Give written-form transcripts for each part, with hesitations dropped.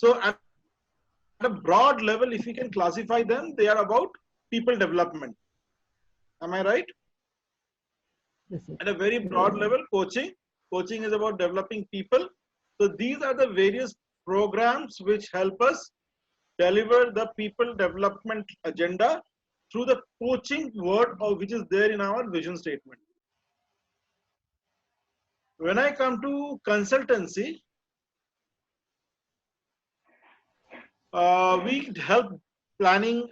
So at a broad level, if we can classify them, they are about people development. Am I right? Yes, sir. At a very broad level, coaching is about developing people. So these are the various programs which help us deliver the people development agenda through the coaching word, or which is there in our vision statement. When I come to consultancy, we help planning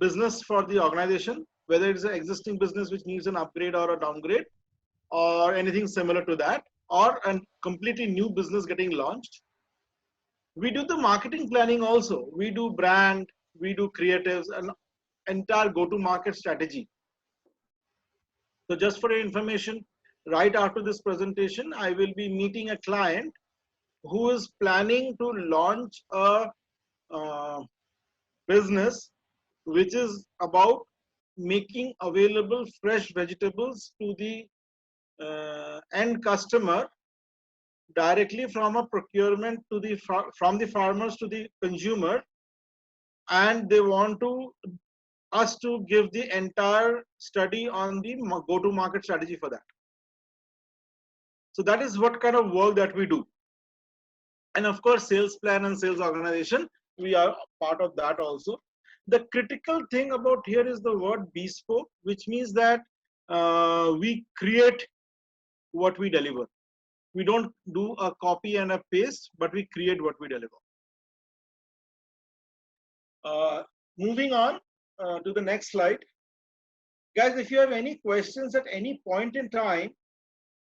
business for the organization, whether it's an existing business which needs an upgrade or a downgrade, or anything similar to that, or a completely new business getting launched. We do the marketing planning also. We do brand, we do creatives, and entire go-to-market strategy. So just for your information, right after this presentation, I will be meeting a client who is planning to launch a business which is about making available fresh vegetables to the end customer directly from a procurement to the from the farmers to the consumer, and they want to us to give the entire study on the go-to market strategy for that. So that is what kind of work that we do. And of course, sales plan and sales organization, we are part of that also. The critical thing about here is the word bespoke, which means that we create what we deliver. We don't do a copy and a paste, but we create what we deliver. Moving on to the next slide. Guys, if you have any questions at any point in time,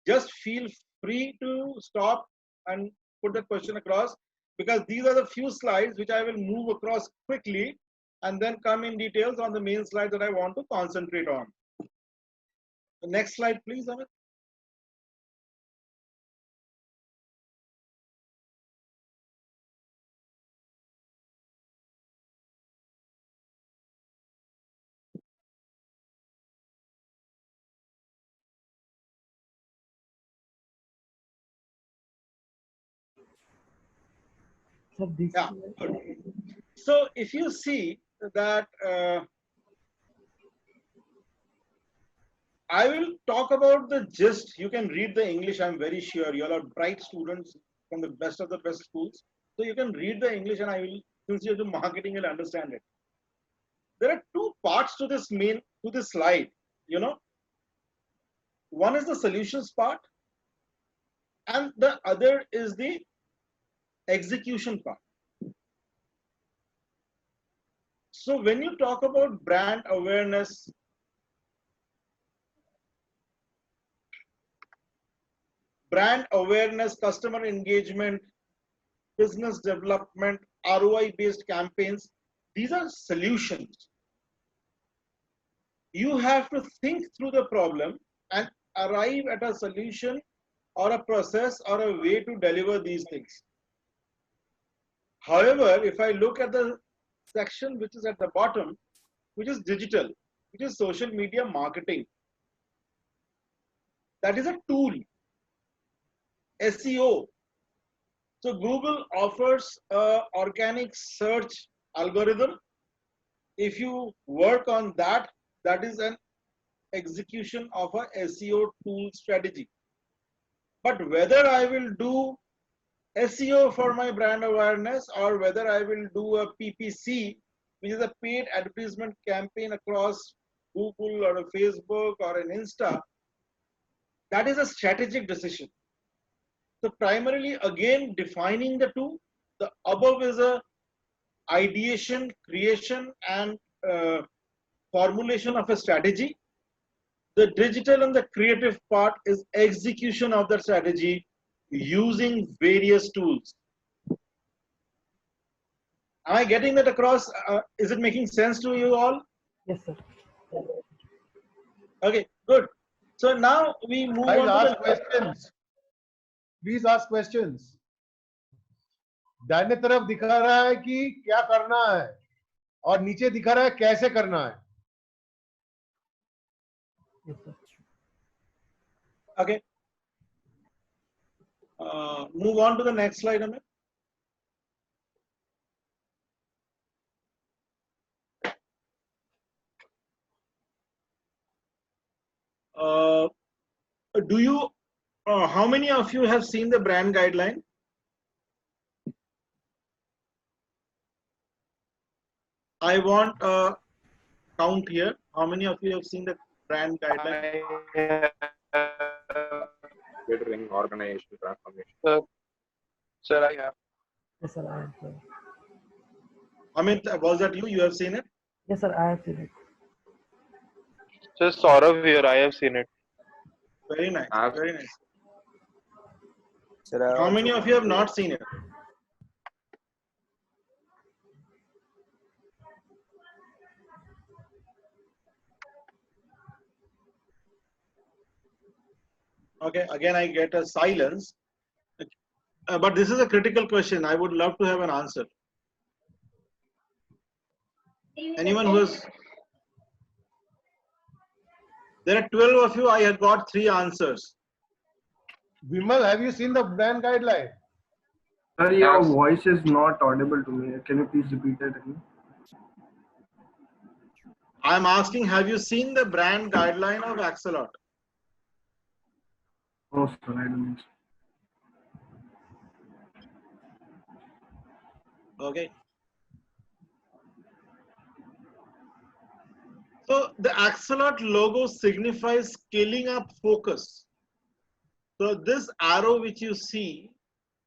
just feel free to stop and put the question across, because these are the few slides which I will move across quickly and then come in details on the main slide that I want to concentrate on. The next slide, please, Amit. Yeah. So if you see that I will talk about the gist. You can read the English. I'm very sure you all are bright students from the best of the best schools. So you can read the English, and I will, since you do marketing, you'll understand it. There are two parts to this slide. You know, one is the solutions part, and the other is the execution part. So when you talk about brand awareness, customer engagement, business development, ROI-based campaigns, these are solutions. You have to think through the problem and arrive at a solution or a process or a way to deliver these things. However, if I look at the section which is at the bottom, which is digital, which is social media marketing, that is a tool. SEO. So Google offers an organic search algorithm. If you work on that, that is an execution of a SEO tool strategy. But whether I will do SEO for my brand awareness, or whether I will do a PPC, which is a paid advertisement campaign across Google or a Facebook or an Insta, that is a strategic decision. So primarily, again, defining the two. The above is a ideation, creation, and formulation of a strategy. The digital and the creative part is execution of the strategy using various tools. Am I getting that across? Is it making sense to you all? Yes, sir. Okay, good. So now we move on to the questions. Please ask questions. दाहिने तरफ दिखा रहा है कि क्या करना है और नीचे दिखा रहा है कैसे करना है. Yes, sir. Okay. Move on to the next slide, Amit. Do you, how many of you have seen the brand guideline? I want a count here. How many of you have seen the brand guideline? Considering organizational transformation. Sir, I have. Yes, sir, I have seen it. Amit, was that you? You have seen it? Yes, sir, I have seen it. Sir, Saurav here. I have seen it. Very nice. I have- Very nice. Sir, I How many also of you have want to- not seen it? Okay, again, I get a silence. But this is a critical question. I would love to have an answer. Anyone who is, there are 12 of you. I have got 3 answers. Vimal, have you seen the brand guideline? Sir, your Yes. voice is not audible to me. Can you please repeat it again? I'm asking, have you seen the brand guideline of Axolot? No, sir, I don't think so. Okay. So the Axolot logo signifies scaling up focus. So this arrow which you see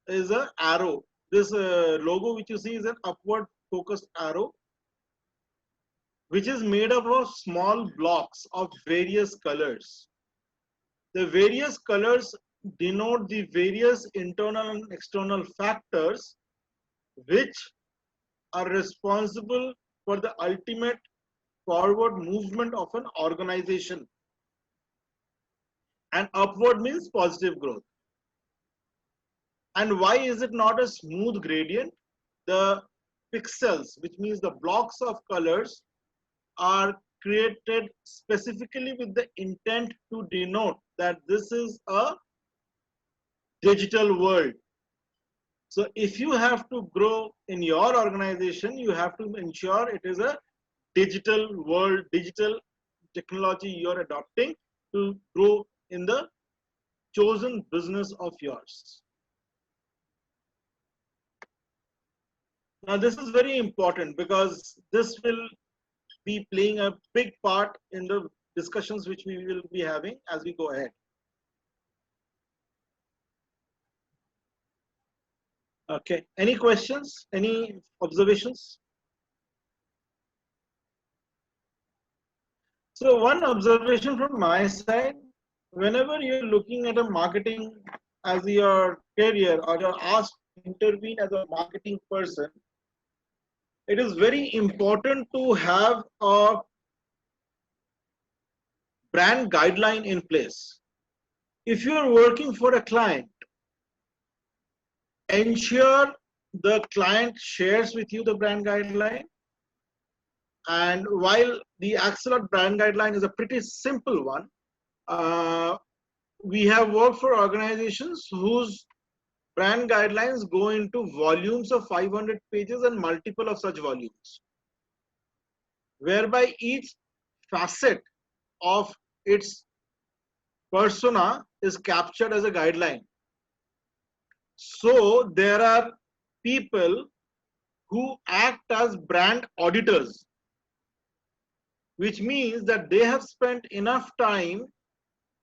is an arrow. This logo which you see is an upward focused arrow, which is made up of small blocks of various colors. The various colors denote the various internal and external factors which are responsible for the ultimate forward movement of an organization. And upward means positive growth. And why is it not a smooth gradient? The pixels, which means the blocks of colors, are created specifically with the intent to denote that this is a digital world. So if you have to grow in your organization, you have to ensure it is a digital world, digital technology you're adopting to grow in the chosen business of yours. Now this is very important because this will be playing a big part in the discussions which we will be having as we go ahead. Okay, any questions, any observations? So one observation from my side, whenever you're looking at a marketing as your career or you're asked to intervene as a marketing person, it is very important to have a brand guideline in place. If you're working for a client, ensure the client shares with you the brand guideline. And while the Axolot brand guideline is a pretty simple one, we have worked for organizations whose brand guidelines go into volumes of 500 pages and multiple of such volumes, whereby each facet of its persona is captured as a guideline. So there are people who act as brand auditors, which means that they have spent enough time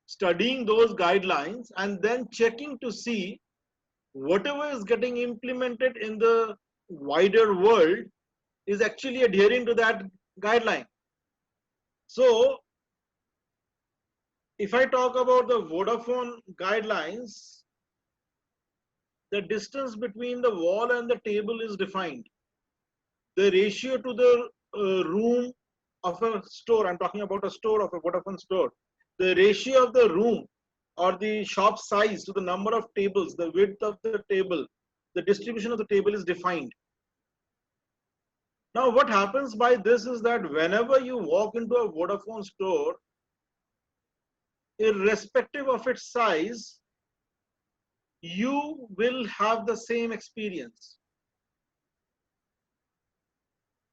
studying those guidelines and then checking to see whatever is getting implemented in the wider world is actually adhering to that guideline. So if I talk about the Vodafone guidelines, the distance between the wall and the table is defined. The ratio to the room of a store, I'm talking about a store of a Vodafone store, the ratio of the room or the shop size to the number of tables, the width of the table, the distribution of the table is defined. Now what happens by this is that whenever you walk into a Vodafone store, irrespective of its size, you will have the same experience.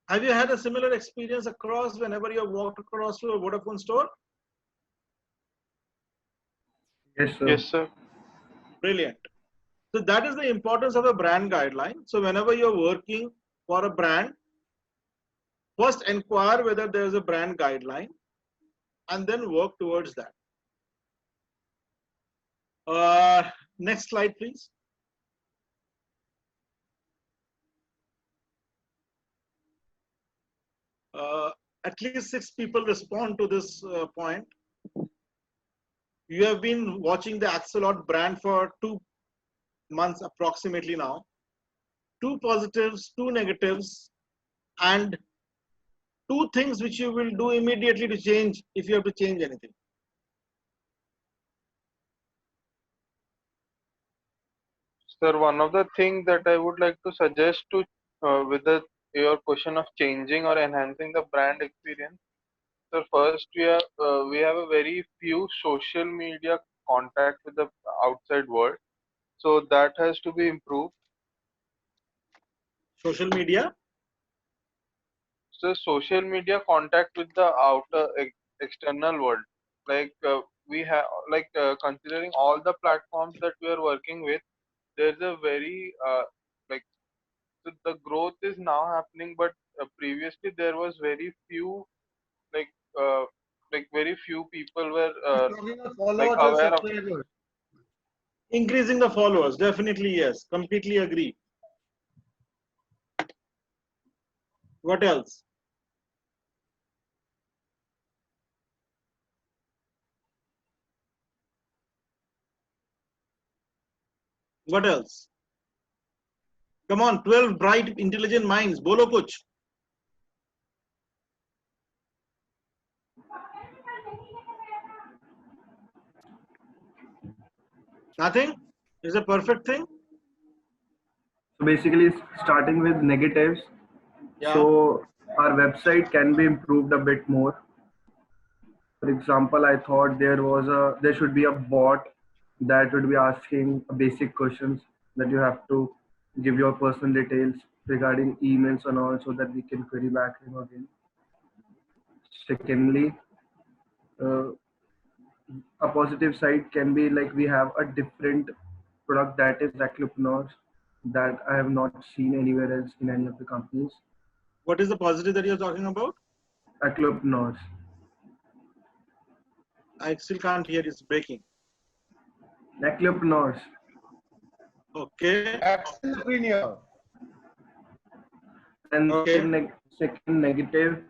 Have you had a similar experience across whenever you have walked across to a Vodafone store? Yes, sir. Yes, sir. Brilliant. So that is the importance of a brand guideline. So whenever you're working for a brand, first inquire whether there is a brand guideline and then work towards that. Next slide, please. At least 6 people respond to this point. You have been watching the Axolot brand for 2 months approximately now. 2 positives, 2 negatives, and 2 things which you will do immediately to change if you have to change anything. Sir, one of the things that I would like to suggest to with your question of changing or enhancing the brand experience. So first, we have a very few social media contact with the outside world, so that has to be improved. Social media. So social media contact with the outer external world, like we have, like considering all the platforms that we are working with, there's a very like so the growth is now happening, but previously there was very few like uh, like very few people were Talking of like followers and aware of. subscribers. Increasing the followers, definitely yes. Completely agree. What else? What else? Come on, 12 bright, intelligent minds. Bolo kuch. Nothing? Is a perfect thing? So basically, starting with negatives. Yeah. So our website can be improved a bit more. For example, I thought there should be a bot that would be asking basic questions that you have to give your personal details regarding emails and all, so that we can query back him again. Secondly, uh, a positive side can be like we have a different product that is Aclipnor that I have not seen anywhere else in any of the companies. What is the positive that you're talking about? Aclipnor. I still can't hear. It's breaking. Aclipnor. Okay. Axelopreneur. And Okay. second negative,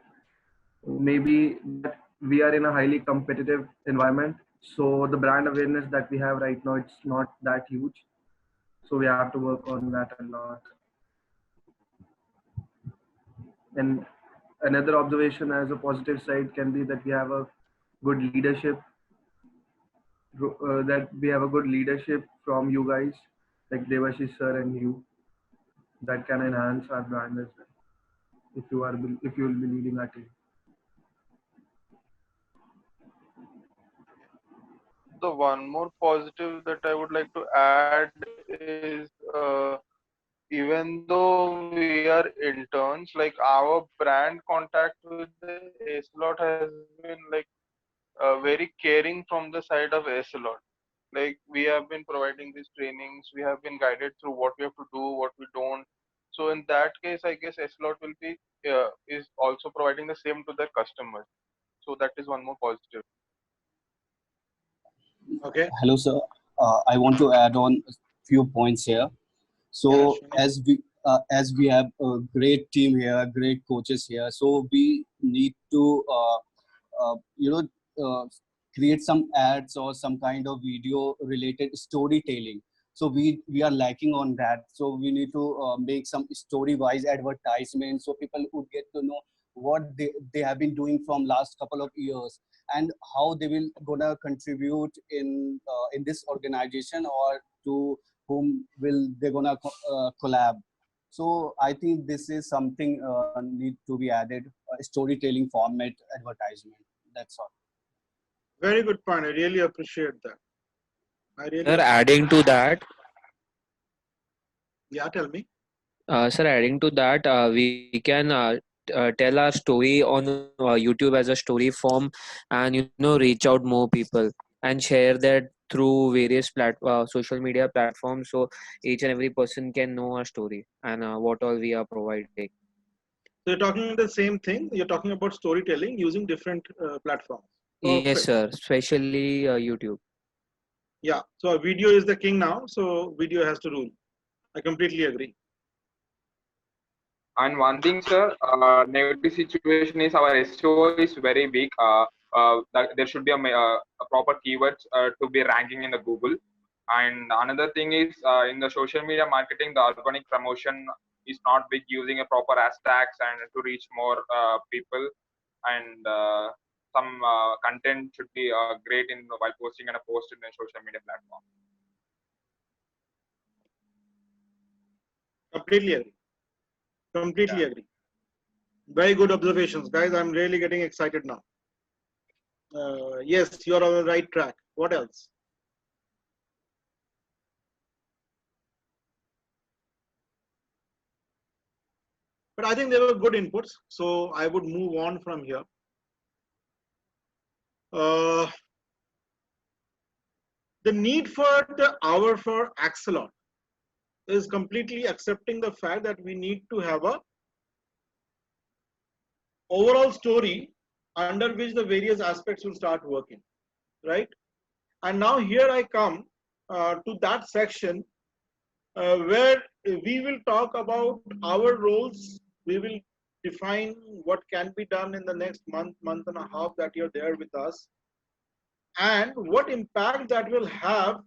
maybe that we are in a highly competitive environment. So the brand awareness that we have right now, it's not that huge. So we have to work on that a lot. And another observation as a positive side can be that we have a good leadership, from you guys, like Devashish sir and you, that can enhance our brand as well. If you will be leading our team. The one more positive that I would like to add is even though we are interns, like our brand contact with the Acelot has been like very caring from the side of Acelot. Like we have been providing these trainings, we have been guided through what we have to do, what we don't. So in that case, I guess Acelot will be is also providing the same to their customers. So that is one more positive. Okay. Hello, sir. I want to add on a few points here. Yeah, So sure. as we have a great team here, great coaches here, so we need to create some ads or some kind of video related storytelling. So we are lacking on that. So we need to make some story wise advertisements so people would get to know what they have been doing from last couple of years and how they will gonna contribute in this organization or to whom will they gonna collab. So I think this is something need to be added, storytelling format advertisement. That's all. Very good point. I really appreciate that. I really Sir, adding to that, Yeah, tell me. sir, adding to that, we can tell our story on YouTube as a story form, and reach out more people and share that through various social media platforms, so each and every person can know our story and what all we are providing. So you're talking the same thing. You're talking about storytelling using different platforms. Yes, Perfect. sir. Especially YouTube. Yeah. So a video is the king now. So video has to rule. I completely agree. And one thing, sir, negative situation is our SEO is very weak. There should be a proper keywords to be ranking in the Google. And another thing is in the social media marketing, the organic promotion is not big, using a proper hashtags and to reach more people. And some content should be great in while posting and a post in a social media platform. Completely agree. Completely agree. Very good observations, guys. I'm really getting excited now. Yes, you're on the right track. What else? But I think they were good inputs. So I would move on from here. The need for the hour for Axelot is completely accepting the fact that we need to have a overall story under which the various aspects will start working, right? And now here I come to that section where we will talk about our roles. We will define what can be done in the next month, month and a half that you're there with us, and what impact that will have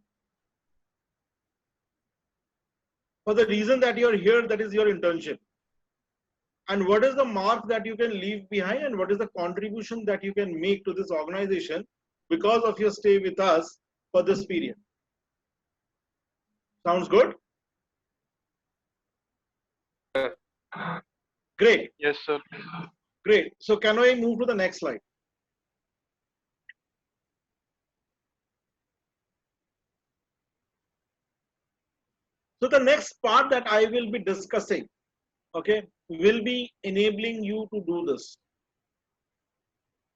for the reason that you're here, that is your internship. And what is the mark that you can leave behind, and what is the contribution that you can make to this organization because of your stay with us for this period. Sounds good? Great. Yes, sir. Great. So can I move to the next slide? So the next part that I will be discussing, okay, will be enabling you to do this.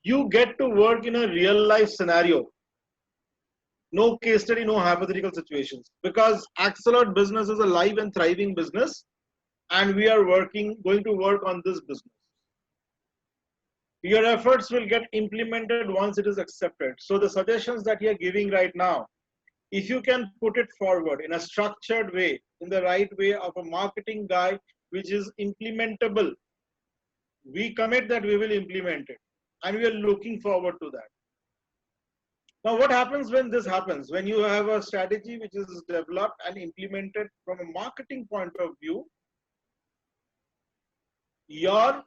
You get to work in a real life scenario. No case study, no hypothetical situations, because Axelot business is a live and thriving business, and we are going to work on this business. Your efforts will get implemented once it is accepted. So the suggestions that you're giving right now, if you can put it forward in a structured way, in the right way of a marketing guy, which is implementable, we commit that we will implement it, and we are looking forward to that. Now, what happens when this happens? When you have a strategy which is developed and implemented from a marketing point of view, your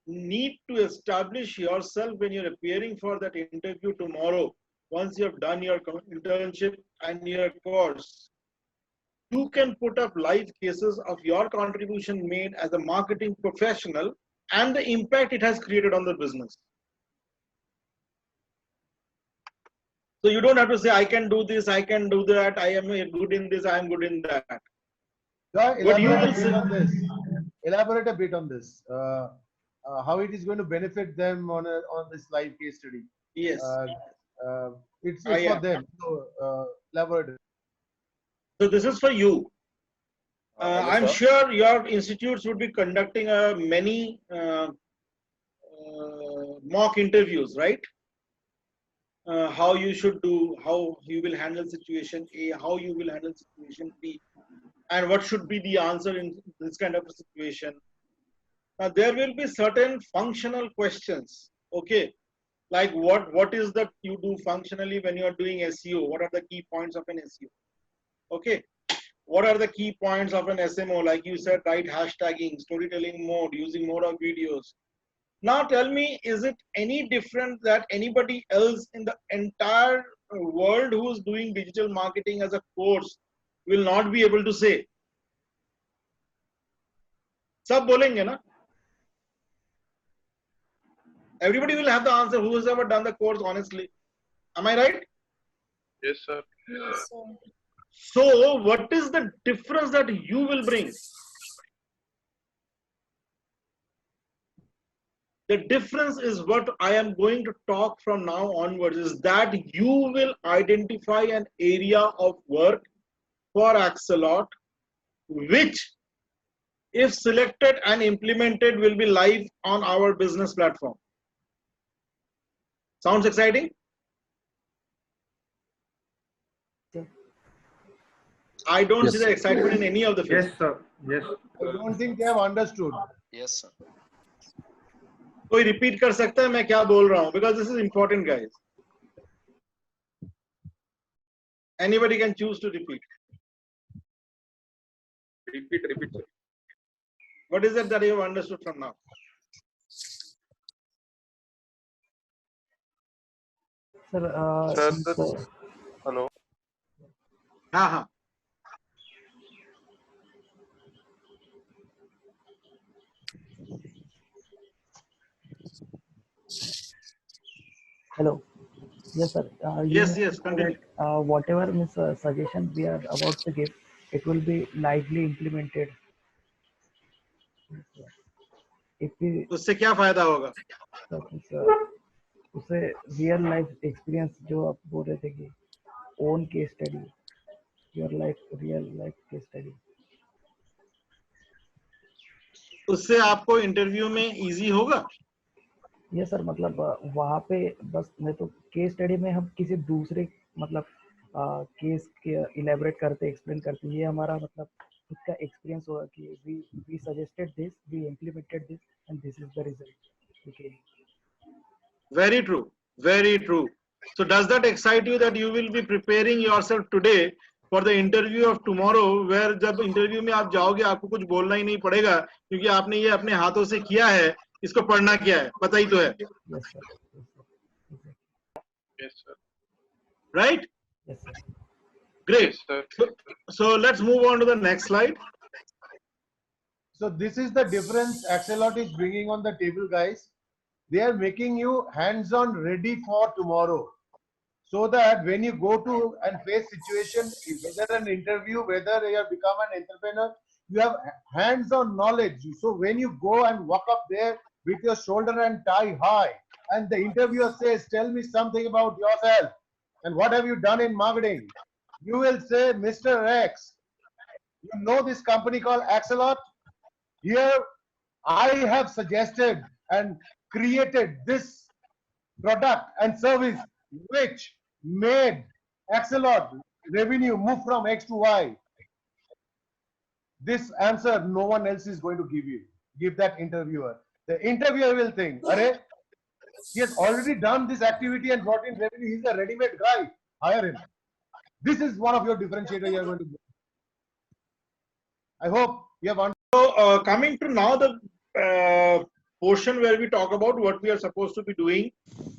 need to establish yourself when you're appearing for that interview tomorrow, once you have done your internship and your course, you can put up live cases of your contribution made as a marketing professional and the impact it has created on the business. So you don't have to say, I can do this, I can do that, I am good in this, I am good in that. Elaborate a bit on this. Elaborate a bit on this. How it is going to benefit them on this live case study. Yes. It's for them. So elaborate. So this is for you. I'm sure your institutes would be conducting many mock interviews, right? How you should do, how you will handle situation A, how you will handle situation B, and what should be the answer in this kind of a situation. Now there will be certain functional questions, okay? Like what is that you do functionally when you are doing SEO? What are the key points of an SEO? Okay. What are the key points of an SMO? Like you said, right hashtagging, storytelling mode, using more of videos. Now tell me, is it any different that anybody else in the entire world who is doing digital marketing as a course will not be able to say? Sab bolenge na? Everybody will have the answer who has ever done the course honestly. Am I right? Yes, sir. Yes, sir. So what is the difference that you will bring? The difference is what I am going to talk from now onwards is that you will identify an area of work for Axolot, which, if selected and implemented, will be live on our business platform. Sounds exciting? Sir. I don't Yes, see the sir. excitement in any of the faces. Yes, sir. Yes. I don't think they have understood. Yes, sir. कोई repeat कर सकता है मैं क्या बोल रहा हूँ? Because this is important, guys. Anybody can choose to repeat. Repeat, sir. What is it that you have understood from now? Sir, Sir, so, hello. हाँ हाँ. hello. Yes, sir. You Yes, mean yes, continue. that whatever means suggestion we are about to give, it will be lively implemented. If we उससे क्या फायदा होगा? उसे real life experience जो आप बोल रहे थे कि own case study, your life real life case study, उससे आपको इंटरव्यू में इजी होगा? ये सर मतलब वहाँ पे बस नहीं तो केस स्टडी में हम किसी दूसरे मतलब केस के इलेबोरेट करते एक्सप्लेन करते, ये हमारा मतलब खुद का एक्सपीरियंस होगा कि we suggested this, we implemented this and this is the result. Okay, Very true. Very true. So does that excite you that you will be preparing yourself today for the interview of tomorrow, where जब interview में आप जाओगे आपको कुछ बोलना ही नहीं पड़ेगा क्योंकि आपने ये अपने हाथों से किया है, इसको पढ़ना क्या है पता ही तो है. Yes sir, Yes, sir. Right? Yes sir. Great. Yes, sir. So let's move on to the next slide. So this is the difference Axolot is bringing on the table, guys. They are making you hands-on ready for tomorrow, so that when you go to and face situation, whether an interview, whether you have become an entrepreneur, you have hands-on knowledge. So when you go and walk up there with your shoulder and tie high, and the interviewer says, "Tell me something about yourself and what have you done in marketing," you will say, "Mr. X, you know this company called Axolot? Here I have suggested and created this product and service which made Axolot revenue move from X to Y." This answer no one else is going to give you. Give that interviewer. The interviewer will think, "Arey, he has already done this activity and brought in revenue. He's a ready-made guy. Hire him." This is one of your differentiator you are going to do. I hope you have understood. So coming to now the portion where we talk about what we are supposed to be doing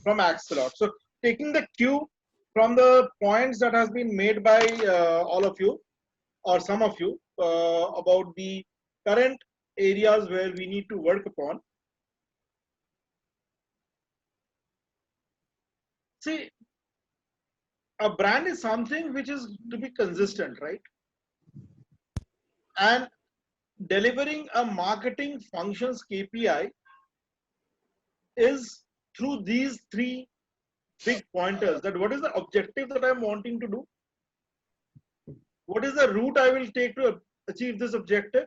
from Axolot. So taking the cue from the points that has been made by all of you or some of you about the current areas where we need to work upon. See, a brand is something which is to be consistent, right? And delivering a marketing functions KPI is through these three big pointers: that what is the objective that I'm wanting to do, what is the route I will take to achieve this objective,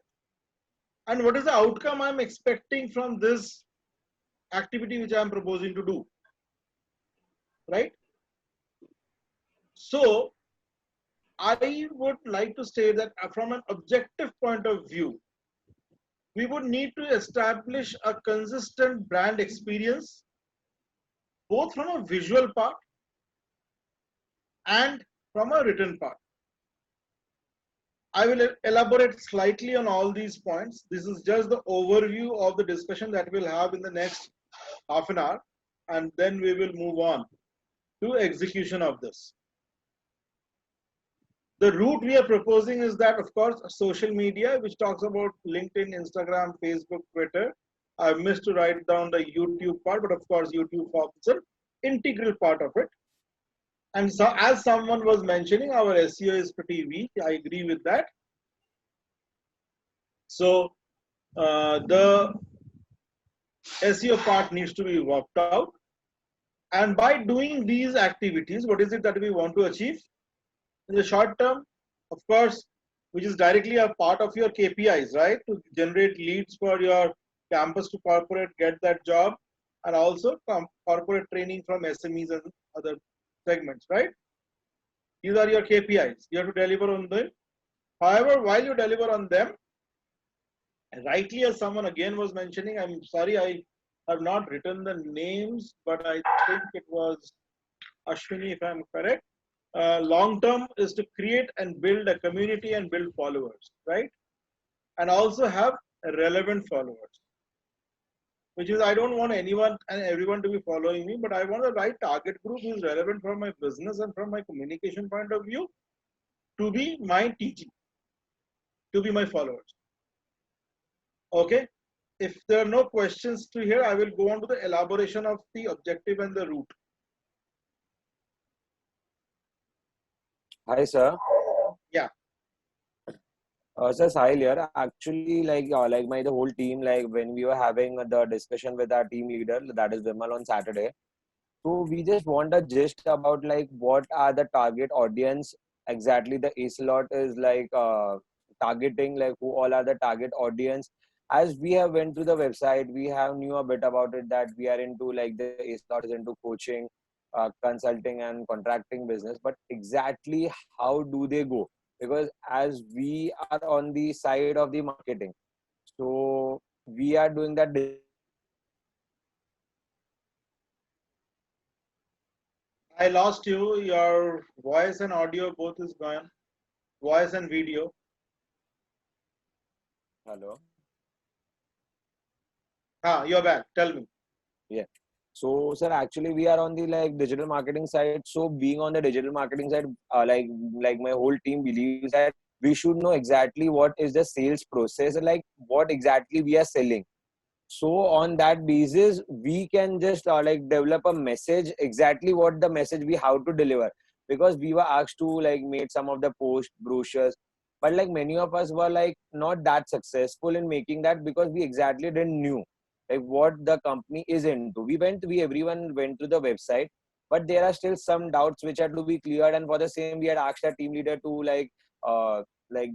and what is the outcome I'm expecting from this activity which I'm proposing to do, right? So I would like to say that from an objective point of view, we would need to establish a consistent brand experience, both from a visual part and from a written part. I will elaborate slightly on all these points. This is just the overview of the discussion that we'll have in the next half an hour, and then we will move on to execution of this. The route we are proposing is that, of course, social media, which talks about LinkedIn, Instagram, Facebook, Twitter. I missed to write down the YouTube part, but of course, YouTube forms an integral part of it. And so, as someone was mentioning, our SEO is pretty weak. I agree with that. So, the SEO part needs to be worked out. And by doing these activities, what is it that we want to achieve? In the short term, of course, which is directly a part of your KPIs, right? To generate leads for your campus to corporate, get that job, and also corporate training from SMEs and other segments, right? These are your KPIs. You have to deliver on them. However, while you deliver on them, rightly as someone again was mentioning, I'm sorry I have not written the names, but I think it was Ashwini, if I'm correct. Long term is to create and build a community and build followers, right? And also have relevant followers, which is I don't want anyone and everyone to be following me, but I want the right target group who is relevant from my business and from my communication point of view to be my TG, to be my followers. Okay. If there are no questions to here, I will go on to the elaboration of the objective and the route. Hi, sir. Yeah. Sir, Sahil here. Actually, like my the whole team, like when we were having the discussion with our team leader, that is Vimal, on Saturday. So we just want a gist about like what are the target audience exactly the ACELOT is like targeting, like who all are the target audience. As we have went to the website, we have knew a bit about it that we are into like the ACELOT is into coaching, consulting and contracting business. But exactly how do they go? Because as we are on the side of the marketing, so we are doing that. I lost you. Your voice and audio both is gone. Voice and video. Hello. You're back. Tell me. Yeah. So, sir, actually, we are on the like digital marketing side. So, being on the digital marketing side, like my whole team believes that we should know exactly what is the sales process, like what exactly we are selling. So, on that basis, we can just like develop a message, exactly what the message we how to deliver. Because we were asked to like make some of the post brochures, but like many of us were like not that successful in making that because we exactly didn't knew like what the company is into. We everyone went to the website, but there are still some doubts which are to be cleared. And for the same, we had asked our team leader to like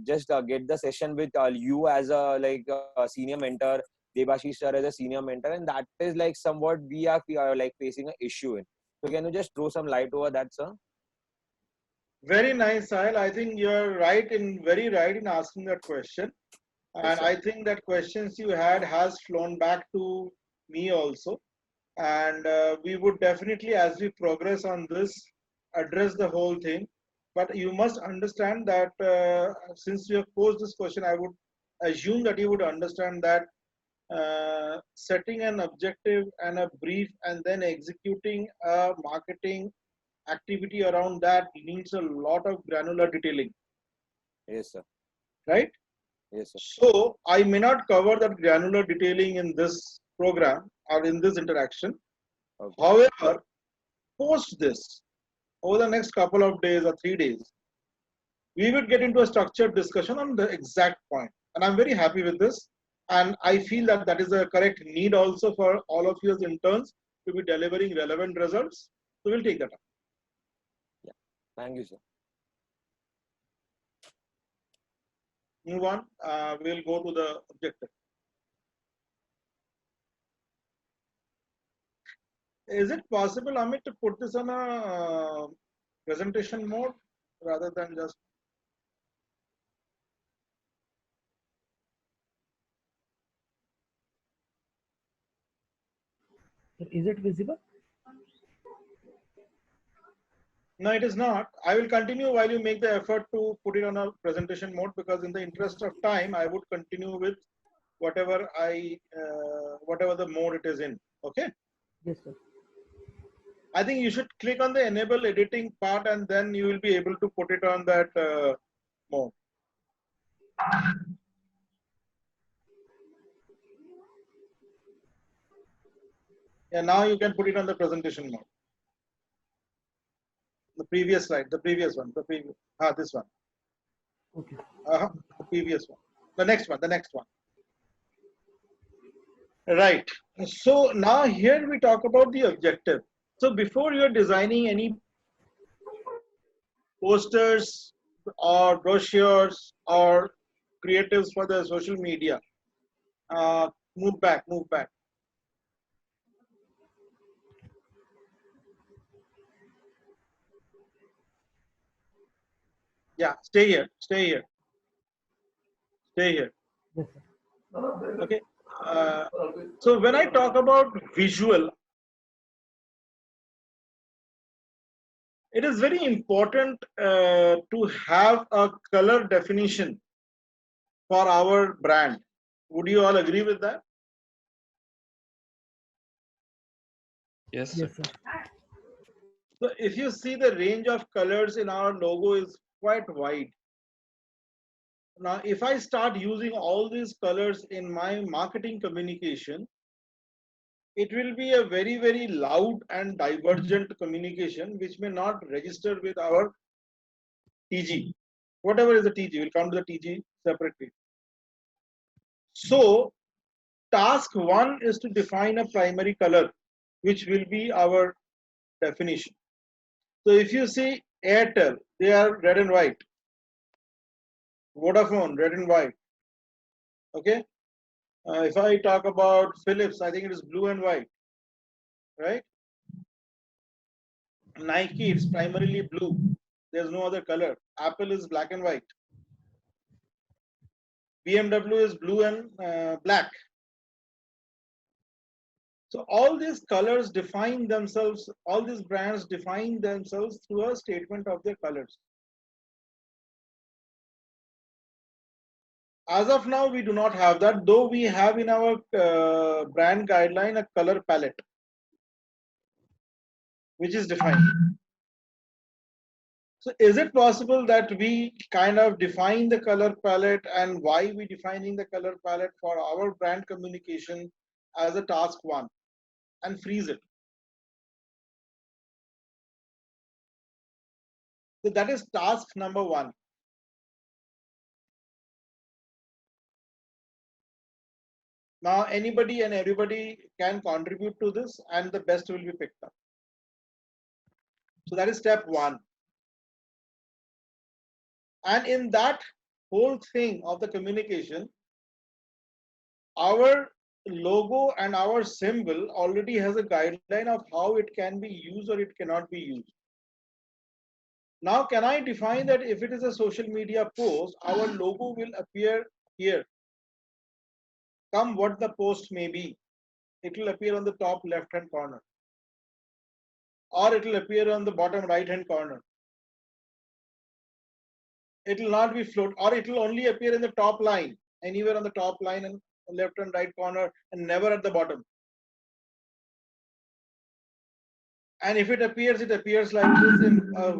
just get the session with you as a like a senior mentor, Debashish sir as a senior mentor, and that is like somewhat we are like facing an issue in. So can you just throw some light over that, sir? Very nice, Sahil. I think you're very right in asking that question. And Yes, I think that questions you had has flown back to me also. And we would definitely, as we progress on this, address the whole thing. But you must understand that since you have posed this question, I would assume that you would understand that setting an objective and a brief and then executing a marketing activity around that needs a lot of granular detailing, yes, sir. right? Yes, sir. So I may not cover that granular detailing in this program or in this interaction. Okay. However, post this, over the next couple of days or 3 days, we will get into a structured discussion on the exact point. And I'm very happy with this. And I feel that that is a correct need also for all of you as interns to be delivering relevant results. So we'll take that up. Yeah. Thank you, sir. Move on. We'll go to the objective. Is it possible, Amit, to put this on a presentation mode rather than just? Is it visible? No, it is not. I will continue while you make the effort to put it on a presentation mode, because in the interest of time, I would continue with whatever whatever the mode it is in. Okay. Yes, sir. I think you should click on the enable editing part, and then you will be able to put it on that mode. Yeah, now you can put it on the presentation mode. The previous slide, the previous one, this one. Okay. The previous one. The next one. Right. So now here we talk about the objective. So before you're designing any posters or brochures or creatives for the social media, move back, move back. Yeah, stay here, stay here, stay here. Yes, sir. Okay. So when I talk about visual, it is very important to have a color definition for our brand. Would you all agree with that? Yes, sir. Yes, sir. So if you see, the range of colors in our logo is quite wide. Now, if I start using all these colors in my marketing communication, it will be a very, very loud and divergent communication, which may not register with our TG. Whatever is the TG, we'll come to the TG separately. So, task one is to define a primary color, which will be our definition. So, if you see Airtel, they are red and white. Vodafone, red and white. Okay. If I talk about Philips, I think it is blue and white, right? Nike, it's primarily blue. There's no other color. Apple is black and white. BMW is blue and black. So all these colors define themselves, all these brands define themselves through a statement of their colors. As of now, we do not have that, though we have in our brand guideline a color palette, which is defined. So is it possible that we kind of define the color palette, and why we defining the color palette for our brand communication as a task one and freeze it? So that is task number one. Now anybody and everybody can contribute to this and the best will be picked up. So that is step one. And in that whole thing of the communication, our logo and our symbol already has a guideline of how it can be used or it cannot be used. Now, can I define that if it is a social media post, our logo will appear here? Come what the post may be, it will appear on the top left-hand corner, or it will appear on the bottom right-hand corner. It will not be float, or it will only appear in the top line, anywhere on the top line and left and right corner, and never at the bottom. And if it appears like this in a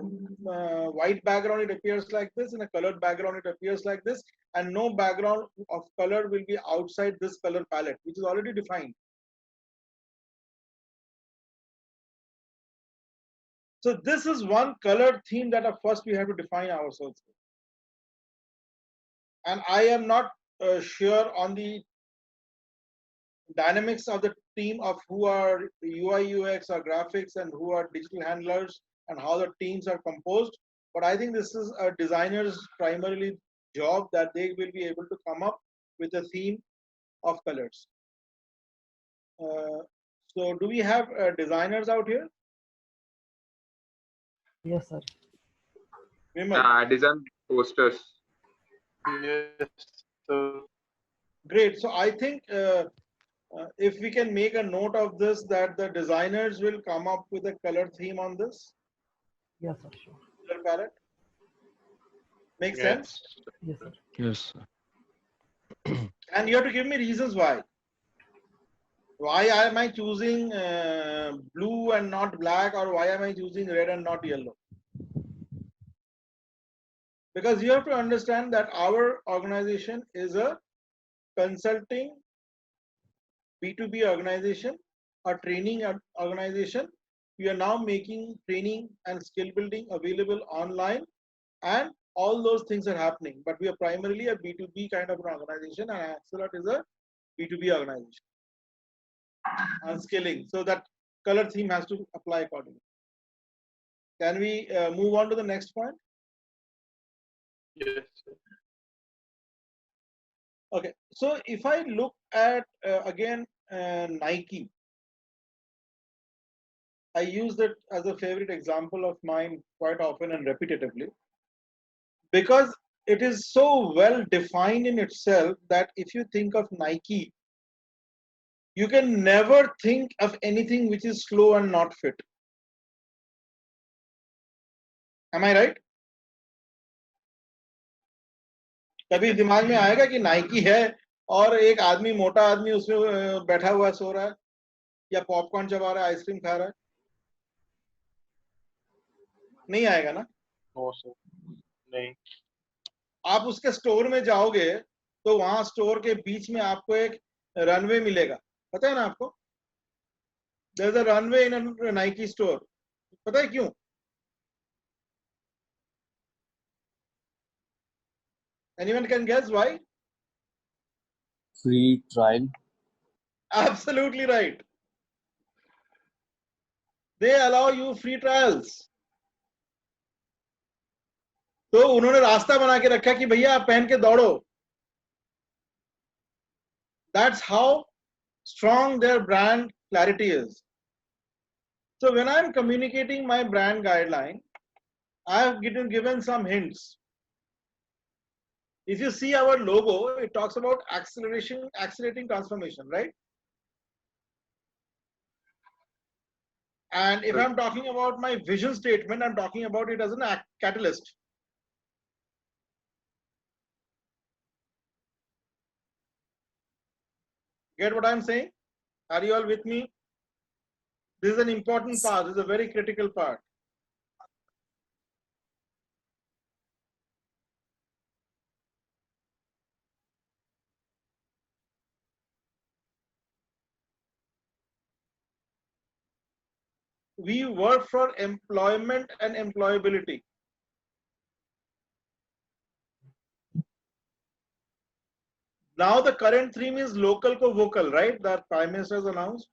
white background, it appears like this. In a colored background, it appears like this. And no background of color will be outside this color palette, which is already defined. So this is one color theme that at first we have to define ourselves. And I am not sure on the dynamics of the team of who are UI, UX or graphics and who are digital handlers and how the teams are composed. But I think this is a designer's primarily job, that they will be able to come up with a theme of colors. So do we have designers out here? Yes, sir. Design posters. Yes, sir. Great. So I think if we can make a note of this, that the designers will come up with a color theme on this. Yes, sir. Sure. Color palette. Makes Yes. sense? Yes, sir. Yes, sir. And you have to give me reasons why. Why am I choosing blue and not black, or why am I choosing red and not yellow? Because you have to understand that our organization is a consulting B2B organization, a training organization. We are now making training and skill building available online, and all those things are happening. But we are primarily a B2B kind of an organization, and Axelot is a B2B organization. unscaling. So that color theme has to apply accordingly. Can we move on to the next point? Yes. Okay, so if I look at again Nike, I use it as a favorite example of mine quite often and repetitively, because it is so well defined in itself that if you think of Nike, you can never think of anything which is slow and not fit. Am I right? कभी दिमाग में आएगा कि Nike है और एक आदमी मोटा आदमी उसमें बैठा हुआ सो रहा है या पॉपकॉर्न चबा रहा है, आइसक्रीम खा रहा है? नहीं आएगा ना? No, sir. नहीं. आप उसके स्टोर में जाओगे तो वहां स्टोर के बीच में आपको एक रनवे मिलेगा, पता है ना आपको? There is a runway in a Nike store. पता है क्यों? Anyone can guess why? Free trial. Absolutely right. They allow you free trials. तो उन्होंने रास्ता बना के रखा कि भैया आप पहन के दौड़ो. That's how strong their brand clarity is. So when I'm communicating my brand guideline, I have given some hints. If you see our logo, it talks about accelerating transformation, right? And if I'm talking about my vision statement, I'm talking about it as an catalyst. Get what I'm saying? Are you all with me? This is an important part. This is a very critical part. We work for employment and employability. Now the current theme is local ko vocal, right? That Prime Minister has announced.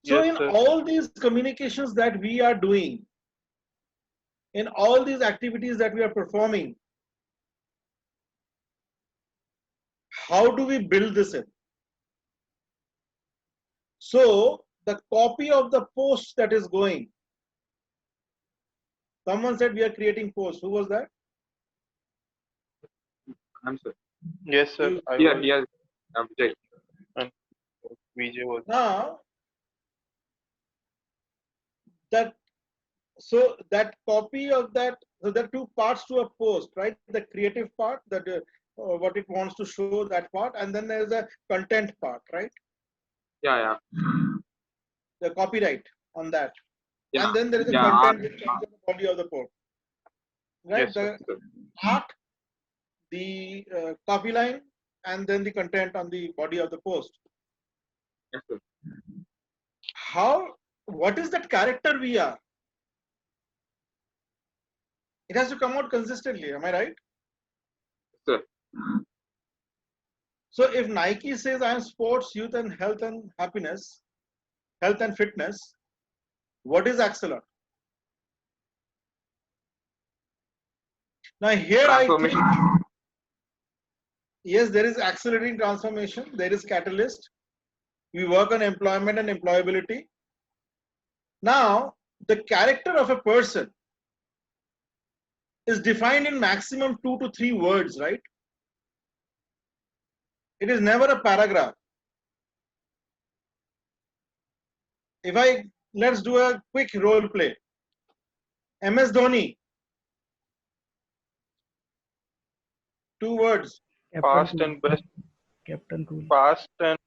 So Yes, in sir. all these communications that we are doing, in all these activities that we are performing, how do we build this in? So the copy of the post that is going, someone said we are creating posts. Who was that? I'm sorry. Yes, sir. I Here, was. here. Vijay. And Vijay was. Now that, so that copy of that, so there are two parts to a post, right? The creative part, that what it wants to show, that part, and then there's a content part, right? Yeah, The copyright on that, yeah. and then there is a Yeah, content which comes in the body of the post, right? Yes, sir. The art, the copy line, and then the content on the body of the post. Yes, sir. How? What is that character we are? It has to come out consistently. Am I right? Sir. So if Nike says I am sports, youth, and health and happiness, health and fitness, what is Axelot? Now here I think, yes, there is accelerating transformation, there is catalyst. We work on employment and employability. Now, the character of a person is defined in maximum 2 to 3 words, right? It is never a paragraph. Let's do a quick role play. MS Dhoni. 2 words. Fast and best. Captain Cool. Fast and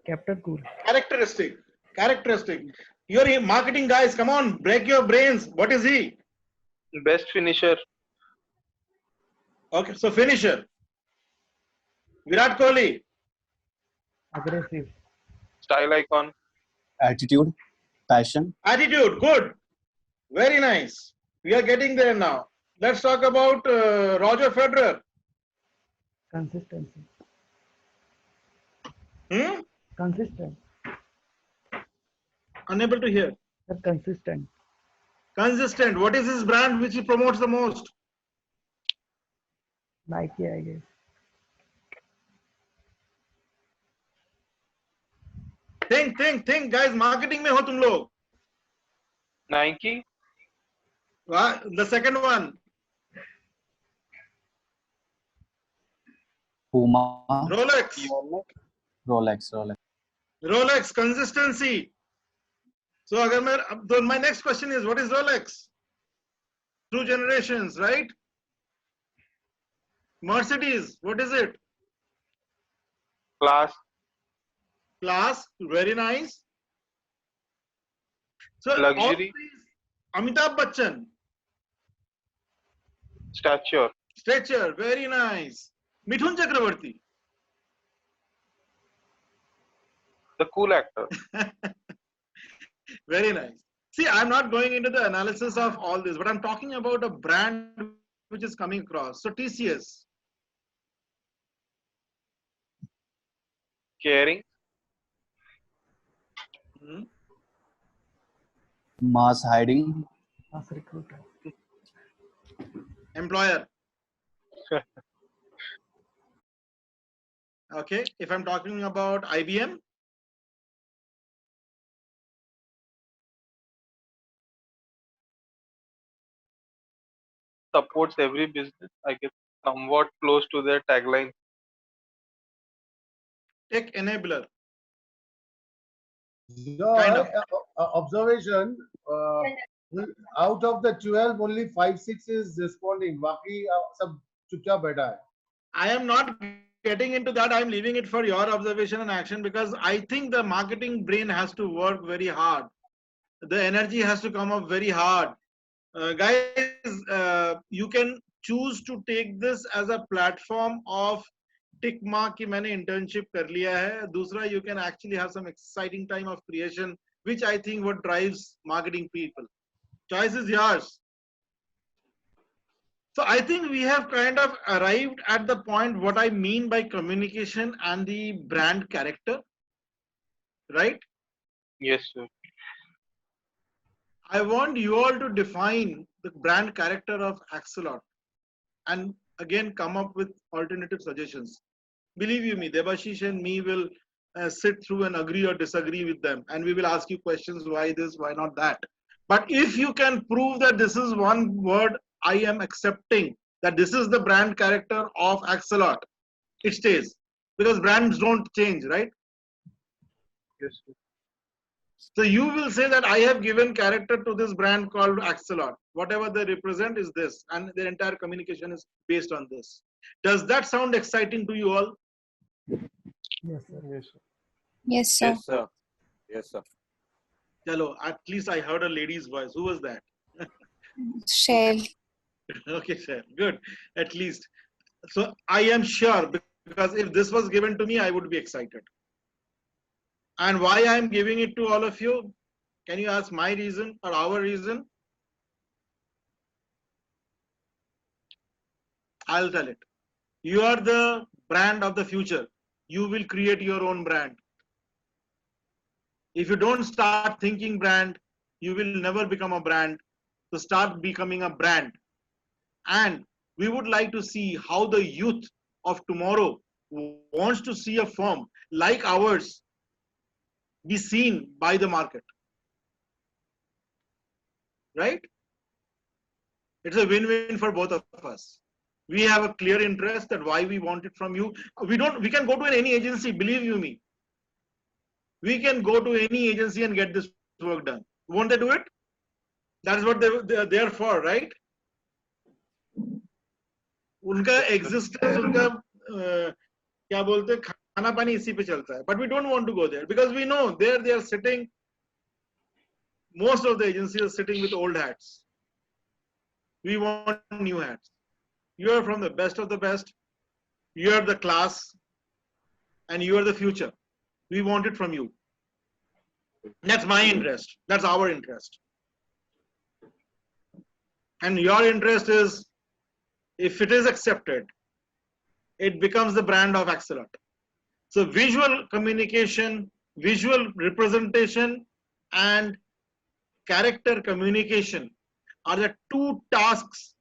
Captain Cool. Characteristic. You're marketing guys, come on, break your brains. What is he? best finisher. Okay, so finisher. Virat Kohli. Aggressive. Style icon. Attitude. Passion. Attitude, good. Very nice. We are getting there now. Let's talk about Roger Federer. Consistency. Consistent. Consistent. Unable to hear. Sir, consistent. Consistent. What is his brand which he promotes the most? Nike, I guess. Think, guys. Marketing में हो तुम लोग. Nike. The second one. Puma. Rolex. Rolex. Consistency. So my next question is, what is Rolex? 2 generations, right? Mercedes. What is it? Class. Very nice. So Luxury. Amitabh Bachchan. Stature. Very nice. Mithun Chakravarti. The cool actor. Very nice. See, I'm not going into the analysis of all this, but I'm talking about a brand which is coming across. So TCS. Caring. Mass hiding. Mass recruiter. Employer. Okay. If I'm talking about IBM. Supports every business. I guess somewhat close to their tagline. Tech enabler. So, Kind of. observation, out of the 12, only 5-6 is responding. बाकी सब चुपचाप बैठा है. I am not getting into that. I'm leaving it for your observation and action, because I think the marketing brain has to work very hard. The energy has to come up very hard. Guys, you can choose to take this as a platform of tick mark कि मैंने internship कर लिया है. दूसरा, you can actually have some exciting time of creation, which I think what drives marketing people. Choice is yours. So I think we have kind of arrived at the point what I mean by communication and the brand character, right? Yes, sir. I want you all to define the brand character of Axolot and again come up with alternative suggestions. Believe you me, Debashish and me will sit through and agree or disagree with them, and we will ask you questions, why this, why not that. But if you can prove that this is one word I am accepting, that this is the brand character of Axolot, it stays, because brands don't change, right? Yes, sir. So you will say that I have given character to this brand called Axolot. Whatever they represent is this, and their entire communication is based on this. Does that sound exciting to you all? Yes, sir. Yes, sir. Yes, sir. Yes, sir. Yes, sir. Chalo, at least I heard a lady's voice. Who was that? Shell. Okay, sir. Good. At least. So I am sure, because if this was given to me, I would be excited. And why I am giving it to all of you? Can you ask my reason or our reason? I'll tell it. You are the brand of the future. You will create your own brand. If you don't start thinking brand, you will never become a brand. So start becoming a brand. And we would like to see how the youth of tomorrow wants to see a firm like ours be seen by the market. Right? It's a win-win for both of us. We have a clear interest that why we want it from you. We can go to any agency, believe you me. We can go to any agency and get this work done. Won't they do it? That's what they're there for, right? उनका existence, उनका क्या बोलते खाना पानी इसी पे चलता है. But we don't want to go there because we know there they are sitting. Most of the agencies are sitting with old hats. We want new hats. You are from the best of the best. You are the class, and you are the future. We want it from you. That's my interest. That's our interest. And your interest is, if it is accepted, it becomes the brand of Axelot. So visual communication, visual representation, and character communication are the two tasks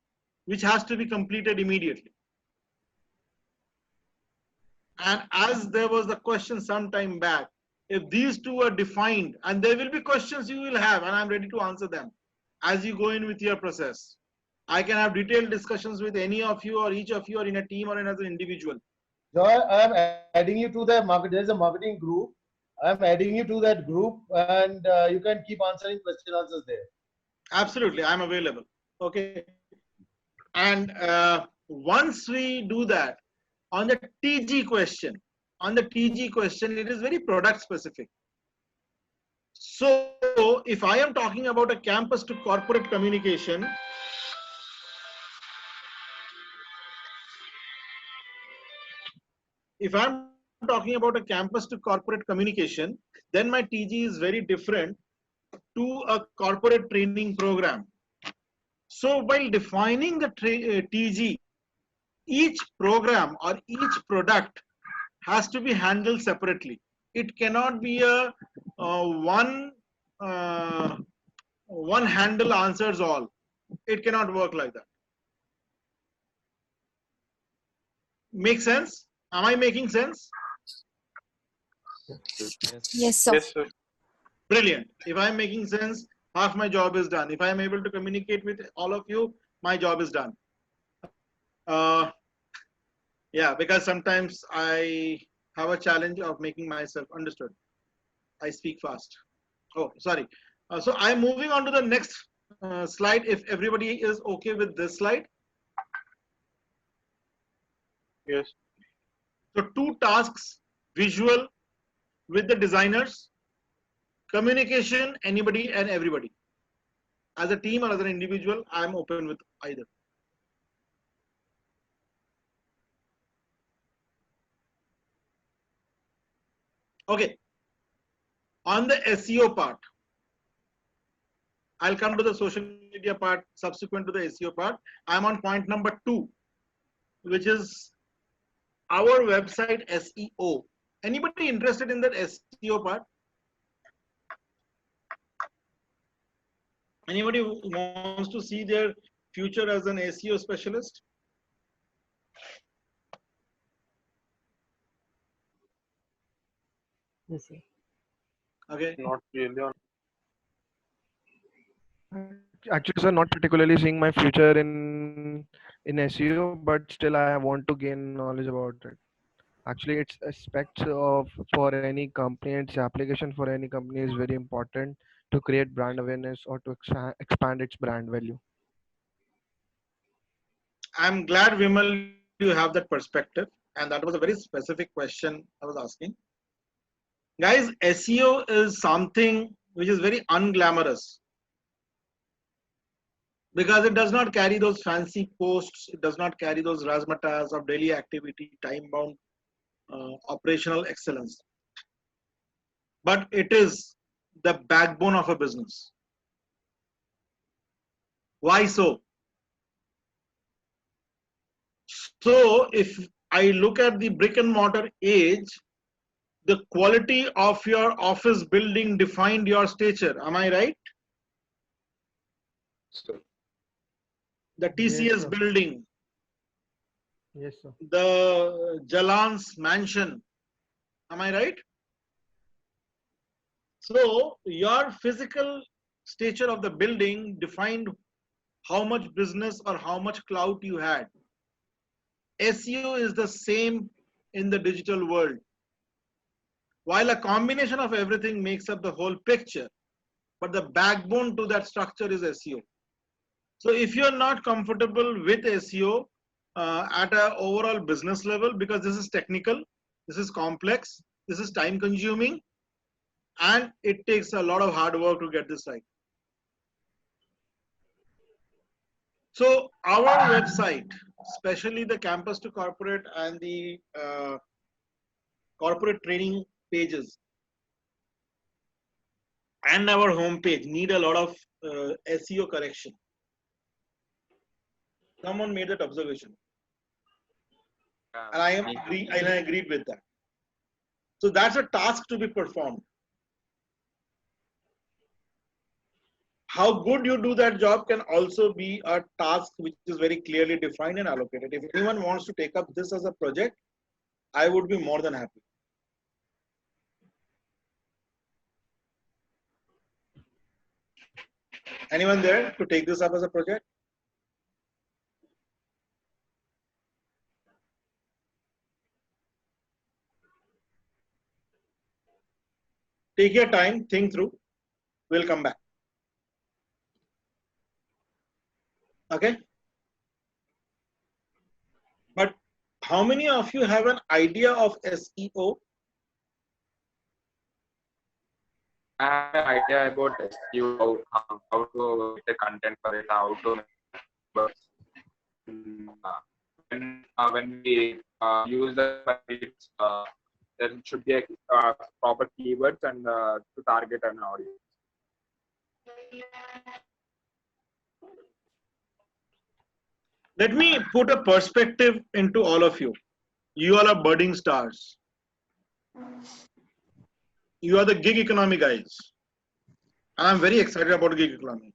which has to be completed immediately. And as there was the question some time back, if these two are defined, and there will be questions you will have, and I'm ready to answer them as you go in with your process. I can have detailed discussions with any of you or each of you or in a team or as an individual. Joy, I am adding you to the market. There's a marketing group. I'm adding you to that group, and you can keep answering question answers there. Absolutely, I'm available. Okay. And once we do that, on the TG question, it is very product specific. So if I am talking about a campus to corporate communication, if I'm talking about a campus to corporate communication, then my TG is very different to a corporate training program. So while defining the TG, each program or each product has to be handled separately. It cannot be a one handle answers all. It cannot work like that. Make sense? Am I making sense? Yes, sir. Yes, sir. Brilliant. If I'm making sense, half my job is done. If I'm able to communicate with all of you, my job is done. Yeah, because sometimes I have a challenge of making myself understood. I speak fast. Oh, sorry. So I'm moving on to the next slide. If everybody is okay with this slide. Yes. So two tasks, visual with the designers, communication, anybody and everybody. As a team or as an individual, I'm open with either. Okay. On the SEO part, I'll come to the social media part subsequent to the SEO part. I'm on point number 2, which is our website SEO. Anybody interested in that SEO part? Anybody who wants to see their future as an SEO specialist? Yes, sir. Okay. Not really. Actually, sir, not particularly seeing my future in SEO, but still I want to gain knowledge about it. Actually, it's aspects of for any company, its application for any company is very important to create brand awareness or to expand its brand value. I'm glad, Vimal, you have that perspective. And that was a very specific question I was asking. Guys, SEO is something which is very unglamorous because it does not carry those fancy posts. It does not carry those razzmatazz of daily activity, time-bound operational excellence. But it is the backbone of a business. Why so? So if I look at the brick and mortar age, the quality of your office building defined your stature. Am I right? The TCS Yes, sir. building, Yes, sir. the Jalan's mansion. Am I right? So your physical stature of the building defined how much business or how much clout you had. SEO is the same in the digital world. While a combination of everything makes up the whole picture, but the backbone to that structure is SEO. So if you're not comfortable with SEO at an overall business level, because this is technical, this is complex, this is time consuming, and it takes a lot of hard work to get this right. So our website, especially the campus to corporate and the corporate training pages and our homepage need a lot of SEO correction. Someone made that observation. And I agreed with that. So that's a task to be performed. How good you do that job can also be a task which is very clearly defined and allocated. If anyone wants to take up this as a project, I would be more than happy. Anyone there to take this up as a project? Take your time, think through. We'll come back. Okay? But how many of you have an idea of SEO? I have an idea about SEO, how to get the content for it, how to make it work. When we use the sites, there should be a proper keywords and to target an audience. Let me put a perspective into all of you. You all are budding stars. You are the gig economy guys. And I'm very excited about gig economy.